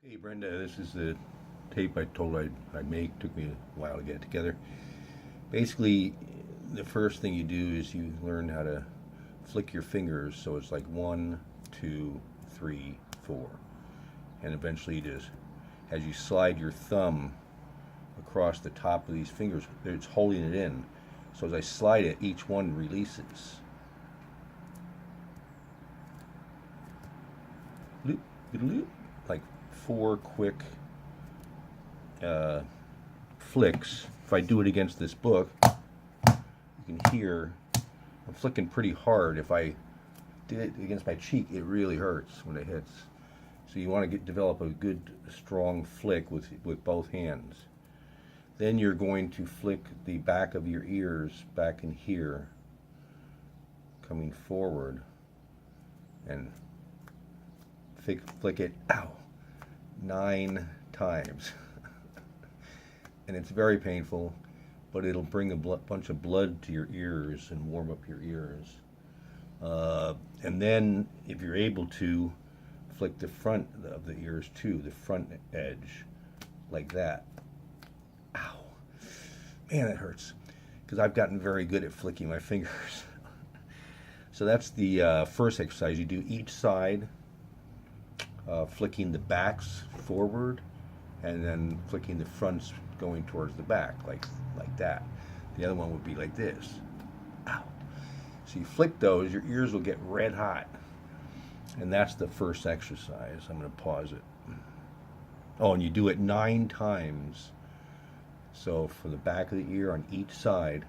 Hey Brenda, this is the tape I told I'd make. Took me a while to get it together. Basically, the first thing you do is you learn how to flick your fingers so it's like one, two, three, four. And eventually just as you slide your thumb across the top of these fingers, it's holding it in. So as I slide it, each one releases. Loop, loop, like four quick uh, flicks. If I do it against this book, you can hear I'm flicking pretty hard. If I did it against my cheek, it really hurts when it hits. So you want to develop a good, strong flick with both hands. Then you're going to flick the back of your ears back in here, coming forward, and flick it, ow, 9 times. And it's very painful, but it'll bring a bunch of blood to your ears and warm up your ears. And then, if you're able to, flick the front of the ears too, the front edge, like that. Ow. Man, that hurts. Because I've gotten very good at flicking my fingers. So that's the first exercise. You do each side, flicking the backs forward, and then flicking the fronts going towards the back, like that. The other one would be like this. Ow. So you flick those, your ears will get red hot. And that's the first exercise. I'm going to pause it. Oh, and you do it 9 times. So for the back of the ear on each side,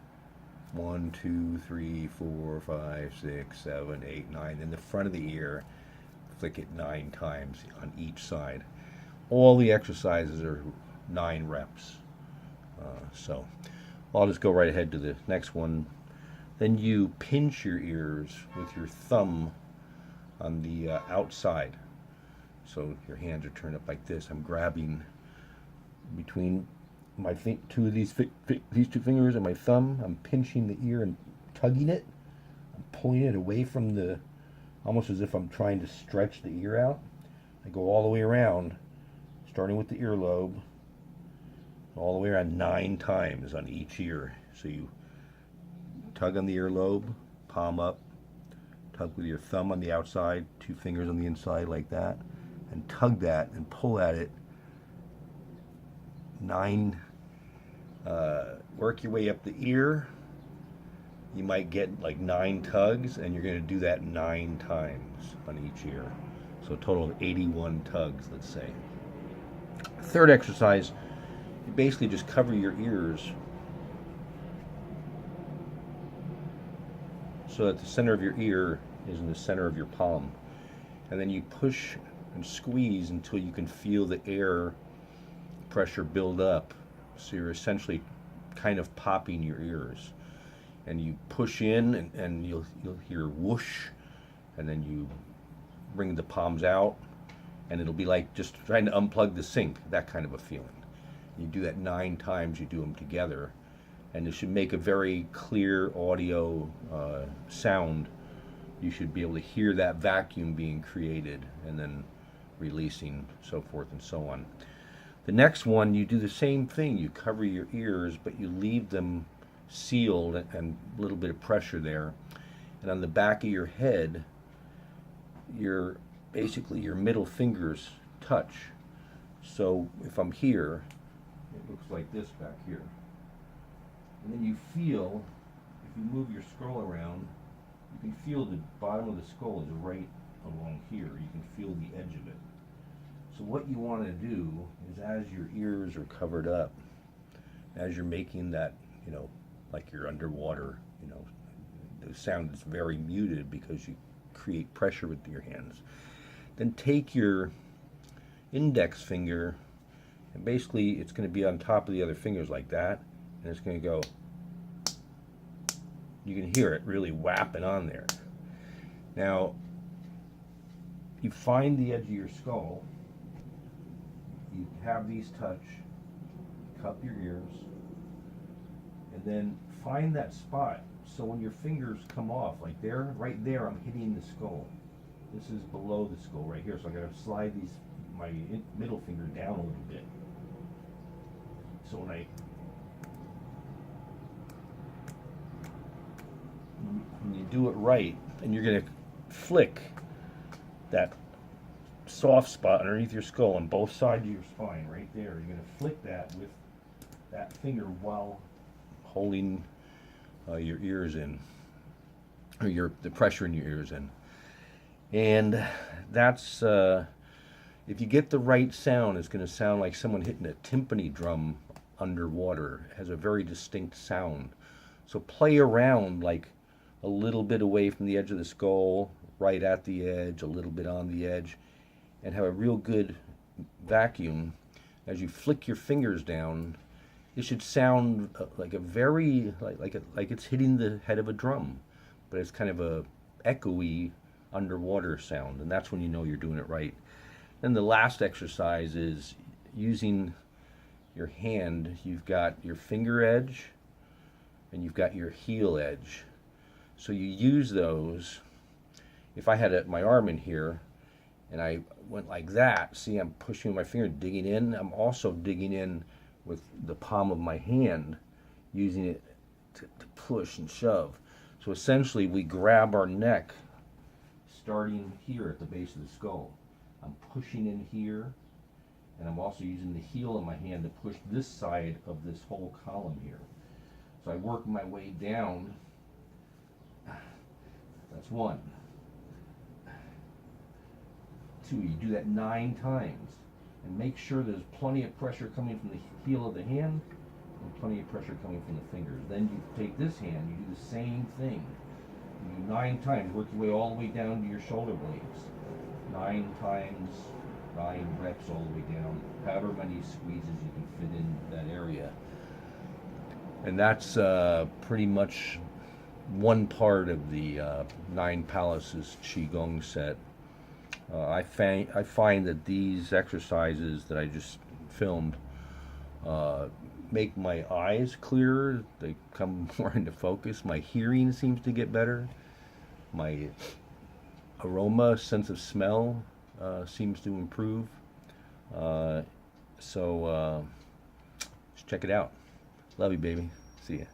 1, 2, 3, 4, 5, 6, 7, 8, 9. In the front of the ear, flick it 9 times on each side. All the exercises are 9 reps. So I'll just go right ahead to the next one. Then you pinch your ears with your thumb on the outside. So your hands are turned up like this. I'm grabbing between my two of these two fingers and my thumb. I'm pinching the ear and tugging it. I'm pulling it away from the, almost as if I'm trying to stretch the ear out. I go all the way around, starting with the earlobe, all the way around 9 times on each ear. So you tug on the earlobe, palm up, tug with your thumb on the outside, 2 fingers on the inside like that, and tug that and pull at it 9. Work your way up the ear. You might get like 9 tugs, and you're going to do that 9 times on each ear. So a total of 81 tugs, let's say. Third exercise, you basically just cover your ears so that the center of your ear is in the center of your palm. And then you push and squeeze until you can feel the air pressure build up. So you're essentially kind of popping your ears. And you push in, and you'll hear whoosh, and then you bring the palms out, and it'll be like just trying to unplug the sink, that kind of a feeling. You do that 9 times, you do them together, and it should make a very clear audio sound. You should be able to hear that vacuum being created and then releasing, so forth and so on. The next one, you do the same thing. You cover your ears, but you leave them sealed and a little bit of pressure there. And on the back of your head, basically your middle fingers touch. So if I'm here, it looks like this back here. And then you feel, if you move your skull around, you can feel the bottom of the skull is right along here. You can feel the edge of it. So what you want to do is, as your ears are covered up, as you're making that, like you're underwater, the sound is very muted because you create pressure with your hands. Then take your index finger, and basically it's going to be on top of the other fingers like that, and it's going to go, you can hear it really whapping on there. Now, you find the edge of your skull, you have these touch, cup your ears, and then find that spot. So when your fingers come off, like there, right there, I'm hitting the skull. This is below the skull right here, so I'm going to slide my middle finger down a little bit. So when you do it right, and you're going to flick that soft spot underneath your skull on both sides of your spine, right there. You're going to flick that with that finger while holding your ears in, or the pressure in your ears in. And that's, if you get the right sound, it's going to sound like someone hitting a timpani drum underwater. It has a very distinct sound. So play around like a little bit away from the edge of the skull, right at the edge, a little bit on the edge, and have a real good vacuum. As you flick your fingers down, it should sound like a very, like it's hitting the head of a drum, but it's kind of a echoey underwater sound, and that's when you know you're doing it right. Then the last exercise is using your hand. You've got your finger edge and you've got your heel edge. So you use those. If I had my arm in here and I went like that, see, I'm pushing my finger, digging in. I'm also digging in with the palm of my hand, using it to push and shove. So essentially we grab our neck starting here at the base of the skull. I'm pushing in here, and I'm also using the heel of my hand to push this side of this whole column here. So I work my way down. That's 1. 2, you do that 9 times. And make sure there's plenty of pressure coming from the heel of the hand and plenty of pressure coming from the fingers. Then you take this hand, you do the same thing. You do 9 times, work your way all the way down to your shoulder blades. 9 times, 9 reps all the way down, however many squeezes you can fit in that area. And that's pretty much one part of the 9 Palaces Qigong set. I find that these exercises that I just filmed make my eyes clearer. They come more into focus. My hearing seems to get better. My aroma, sense of smell seems to improve. So just check it out. Love you, baby. See ya.